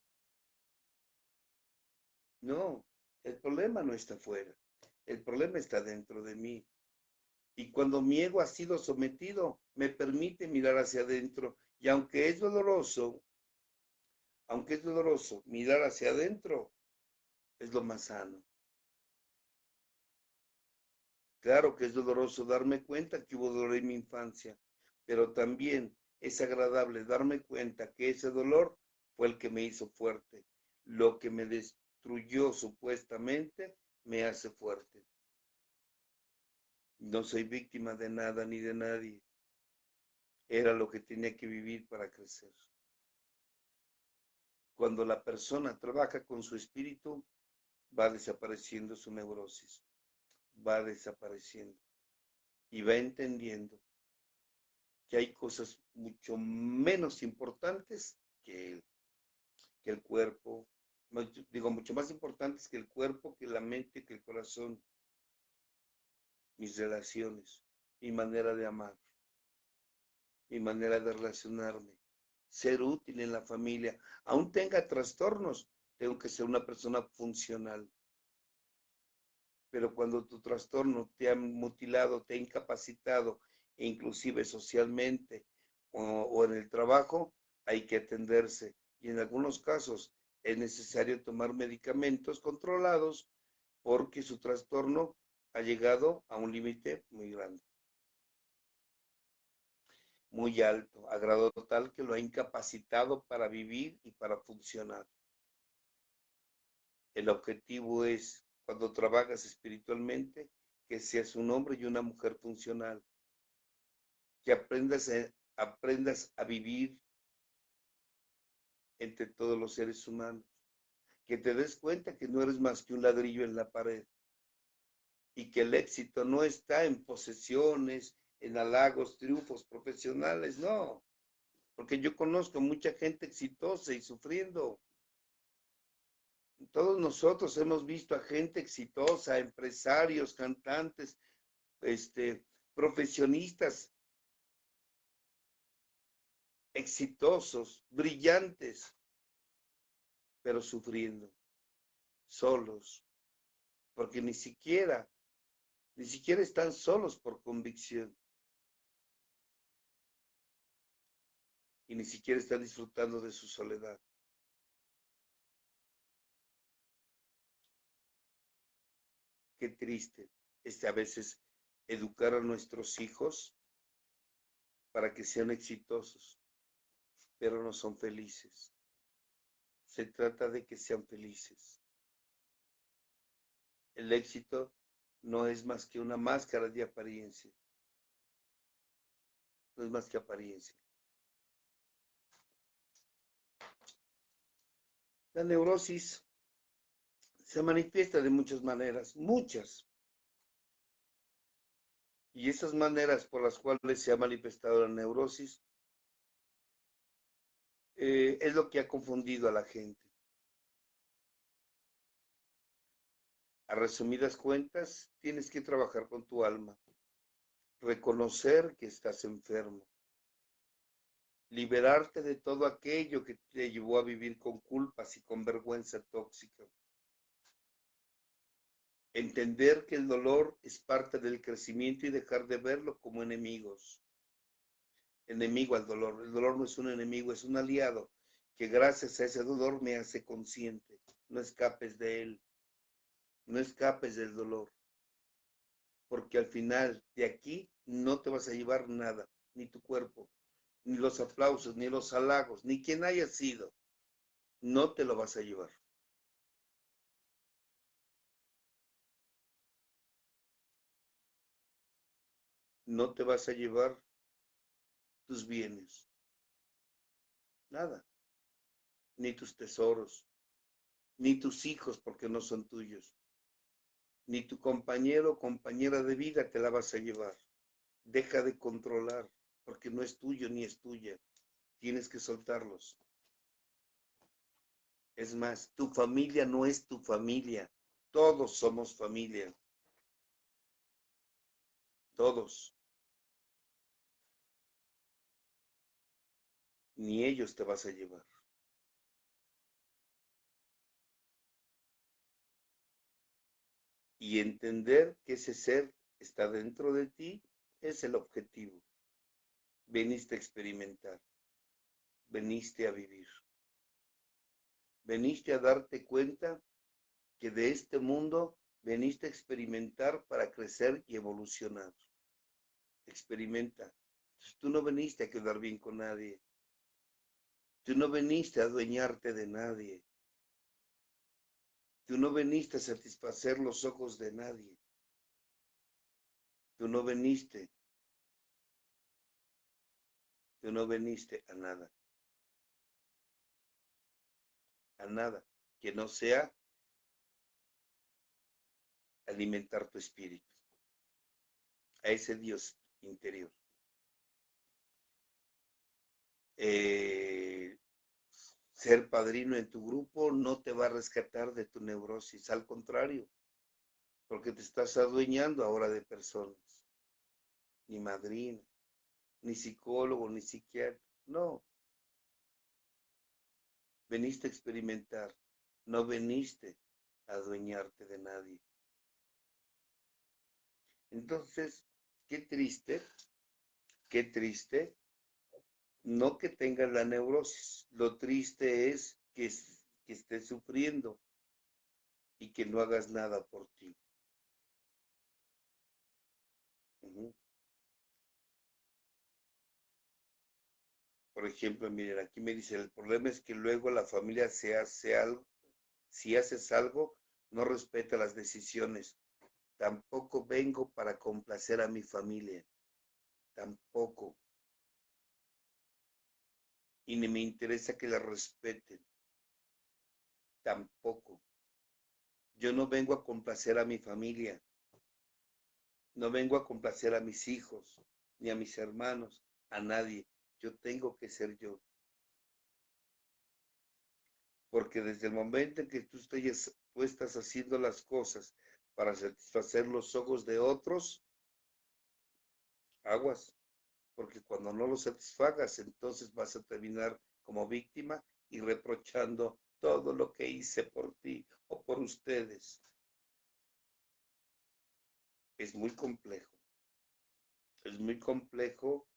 No, el problema no está afuera. El problema está dentro de mí. Y cuando mi ego ha sido sometido, me permite mirar hacia adentro. Y aunque es doloroso, Aunque es doloroso, mirar hacia adentro es lo más sano. Claro que es doloroso darme cuenta que hubo dolor en mi infancia, pero también es agradable darme cuenta que ese dolor fue el que me hizo fuerte. Lo que me destruyó supuestamente me hace fuerte. No soy víctima de nada ni de nadie. Era lo que tenía que vivir para crecer. Cuando la persona trabaja con su espíritu, va desapareciendo su neurosis, va desapareciendo y va entendiendo que hay cosas mucho menos importantes que el cuerpo, digo, mucho más importantes que el cuerpo, que la mente, que el corazón, mis relaciones, mi manera de amar, mi manera de relacionarme, ser útil en la familia. Aún tenga trastornos, tengo que ser una persona funcional. Pero cuando tu trastorno te ha mutilado, te ha incapacitado, e inclusive socialmente o en el trabajo, hay que atenderse. Y en algunos casos es necesario tomar medicamentos controlados porque su trastorno ha llegado a un límite muy grande, muy alto, a grado tal que lo ha incapacitado para vivir y para funcionar. El objetivo es, cuando trabajas espiritualmente, que seas un hombre y una mujer funcional, que aprendas a vivir entre todos los seres humanos, que te des cuenta que no eres más que un ladrillo en la pared y que el éxito no está en posesiones, en halagos, triunfos profesionales, no, porque yo conozco mucha gente exitosa y sufriendo. Todos nosotros hemos visto a gente exitosa, empresarios, cantantes, profesionistas exitosos, brillantes, pero sufriendo, solos, porque ni siquiera están solos por convicción y ni siquiera están disfrutando de su soledad. Qué triste a veces educar a nuestros hijos para que sean exitosos, pero no son felices. Se trata de que sean felices. El éxito no es más que una máscara de apariencia, no es más que apariencia. La neurosis se manifiesta de muchas maneras, muchas. Y esas maneras por las cuales se ha manifestado la neurosis es lo que ha confundido a la gente. A resumidas cuentas, tienes que trabajar con tu alma, reconocer que estás enfermo, liberarte de todo aquello que te llevó a vivir con culpas y con vergüenza tóxica. Entender que el dolor es parte del crecimiento y dejar de verlo como enemigos. Enemigo al dolor. El dolor no es un enemigo, es un aliado que gracias a ese dolor me hace consciente. No escapes de él, no escapes del dolor, porque al final de aquí no te vas a llevar nada, ni tu cuerpo, ni los aplausos, ni los halagos, ni quien haya sido, no te lo vas a llevar. No te vas a llevar tus bienes, nada, ni tus tesoros, ni tus hijos porque no son tuyos, ni tu compañero o compañera de vida te la vas a llevar. Deja de controlar porque no es tuyo ni es tuya. Tienes que soltarlos. Es más, tu familia no es tu familia. Todos somos familia. Todos. Ni ellos te vas a llevar. Y entender que ese ser está dentro de ti es el objetivo. Veniste a experimentar. Veniste a vivir. veniste a darte cuenta que de este mundo veniste a experimentar para crecer y evolucionar. Experimenta. Entonces, tú no veniste a quedar bien con nadie. Tú no veniste a adueñarte de nadie. Tú no veniste a satisfacer los ojos de nadie. Tú no veniste. Tú no veniste a nada. A nada. Que no sea alimentar tu espíritu. A ese Dios interior. Ser padrino en tu grupo no te va a rescatar de tu neurosis. Al contrario. Porque te estás adueñando ahora de personas. Ni madrina, ni psicólogo, ni psiquiatra. No. Veniste a experimentar. No veniste a adueñarte de nadie. Entonces, qué triste, no que tengas la neurosis. Lo triste es que estés sufriendo y que no hagas nada por ti. Por ejemplo, miren, aquí me dice, el problema es que luego la familia se hace algo, si haces algo, no respeta las decisiones. Tampoco vengo para complacer a mi familia. Tampoco. Y ni me interesa que la respeten. Tampoco. Yo no vengo a complacer a mi familia. No vengo a complacer a mis hijos, ni a mis hermanos, a nadie. Yo tengo que ser yo. Porque desde el momento en que tú estás haciendo las cosas para satisfacer los ojos de otros, aguas. Porque cuando no los satisfagas, entonces vas a terminar como víctima y reprochando todo lo que hice por ti o por ustedes. Es muy complejo. Es muy complejo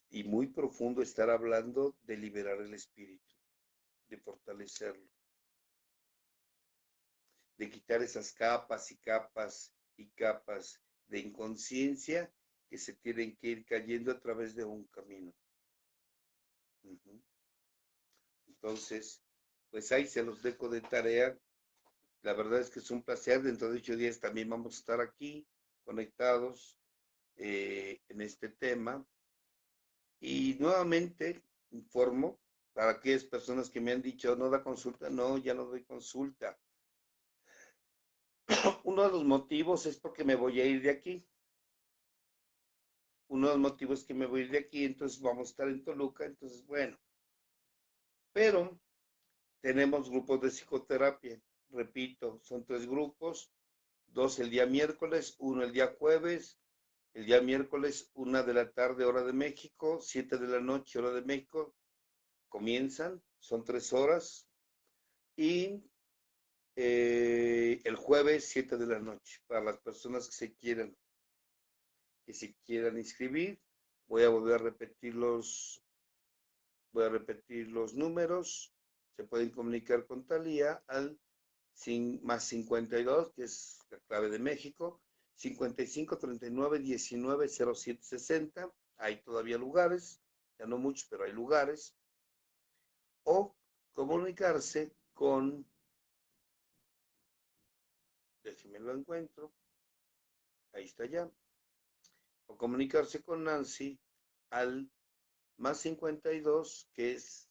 y muy profundo estar hablando de liberar el espíritu, de fortalecerlo, de quitar esas capas y capas y capas de inconsciencia que se tienen que ir cayendo a través de un camino. Entonces, pues ahí se los dejo de tarea. La verdad es que es un placer. Dentro de 8 días también vamos a estar aquí conectados en este tema. Y nuevamente informo para aquellas personas que me han dicho, no da consulta, no, ya no doy consulta. Uno de los motivos es porque me voy a ir de aquí. Uno de los motivos es que me voy a ir de aquí, entonces vamos a estar en Toluca, entonces bueno. Pero tenemos grupos de psicoterapia, repito, son 3 grupos, 2 el día miércoles, 1 el día jueves. El día miércoles, 1 de la tarde, hora de México, 7 de la noche, hora de México, comienzan, son 3 horas. Y el jueves, 7 de la noche, para las personas que se quieran inscribir. Voy a volver a repetir los números. Se pueden comunicar con Talía al más 52, que es la clave de México, 55 39 19 07 60. Hay todavía lugares, ya no muchos, pero hay lugares. O comunicarse con, déjenme lo encuentro, ahí está ya. O comunicarse con Nancy al más 52, que es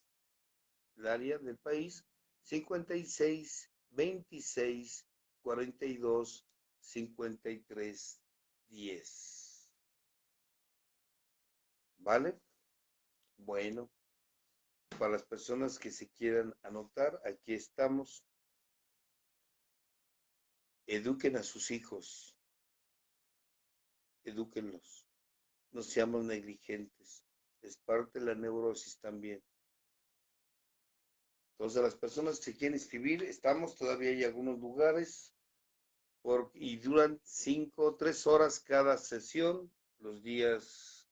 el área del país, 56 26 42 53 10. ¿Vale? Bueno, para las personas que se quieran anotar, aquí estamos. Eduquen a sus hijos, edúquenlos, no seamos negligentes, es parte de la neurosis también. Entonces, las personas que se quieren inscribir, estamos, todavía hay algunos lugares, y duran 3 horas cada sesión, los días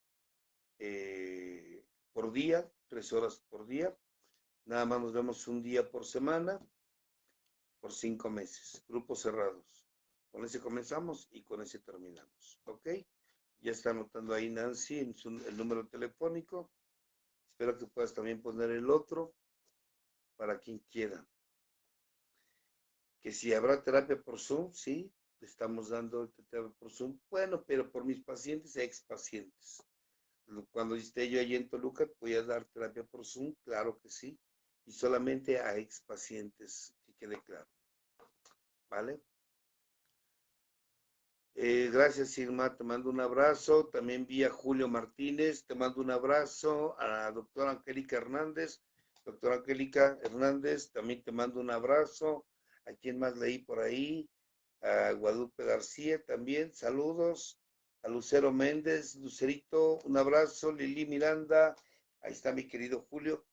por día, 3 horas por día. Nada más nos vemos un día por semana, por 5 meses, grupos cerrados. Con ese comenzamos y con ese terminamos, ¿ok? Ya está anotando ahí Nancy el número telefónico. Espero que puedas también poner el otro para quien quiera. Que si habrá terapia por Zoom, sí, le estamos dando terapia por Zoom. Bueno, pero por mis pacientes e expacientes. Cuando esté yo allí en Toluca, voy a dar terapia por Zoom, claro que sí. Y solamente a expacientes, que quede claro. ¿Vale? Gracias, Irma, te mando un abrazo. También vi a Julio Martínez, te mando un abrazo. A la doctora Angélica Hernández. Doctora Angélica Hernández, también te mando un abrazo. ¿A quién más leí por ahí? A Guadalupe García también, saludos. A Lucero Méndez, Lucerito, un abrazo. Lili Miranda, ahí está mi querido Julio.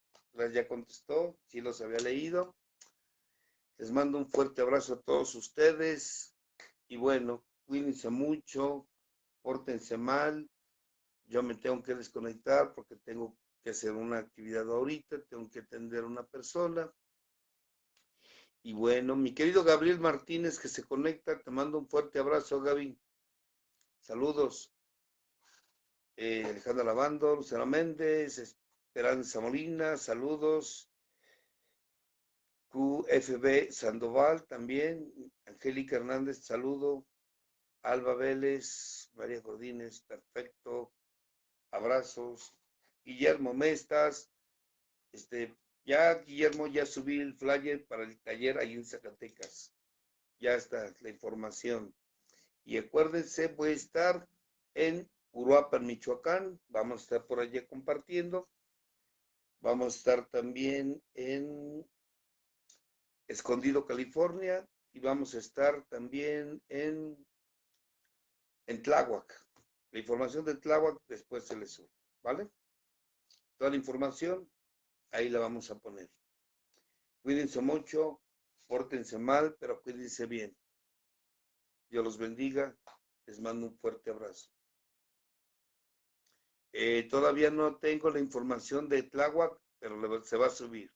Ya contestó, sí los había leído. Les mando un fuerte abrazo a todos ustedes. Y bueno, cuídense mucho, pórtense mal. Yo me tengo que desconectar porque tengo que hacer una actividad ahorita, tengo que atender a una persona. Y bueno, mi querido Gabriel Martínez que se conecta, te mando un fuerte abrazo, Gaby. Saludos. Alejandra Lavando, Lucero Méndez, Esperanza Molina, saludos. QFB Sandoval también, Angélica Hernández, saludo. Alba Vélez, María Jordínez, perfecto, abrazos. Guillermo Mestas, ya Guillermo, ya subí el flyer para el taller ahí en Zacatecas. Ya está la información. Y acuérdense, voy a estar en Uruapan, Michoacán. Vamos a estar por allá compartiendo. Vamos a estar también en Escondido, California. Y vamos a estar también en Tláhuac. La información de Tláhuac después se les sube, ¿vale? Toda la información ahí la vamos a poner. Cuídense mucho, pórtense mal, pero cuídense bien. Dios los bendiga. Les mando un fuerte abrazo. Todavía no tengo la información de Tláhuac, pero se va a subir.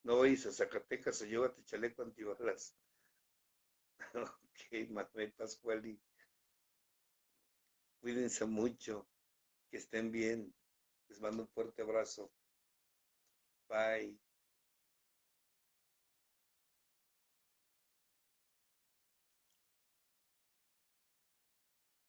No vayas a Zacatecas o llévate chaleco antibalas. Ok, Manuel Pascuali. Cuídense mucho, que estén bien. Les mando un fuerte abrazo. Bye.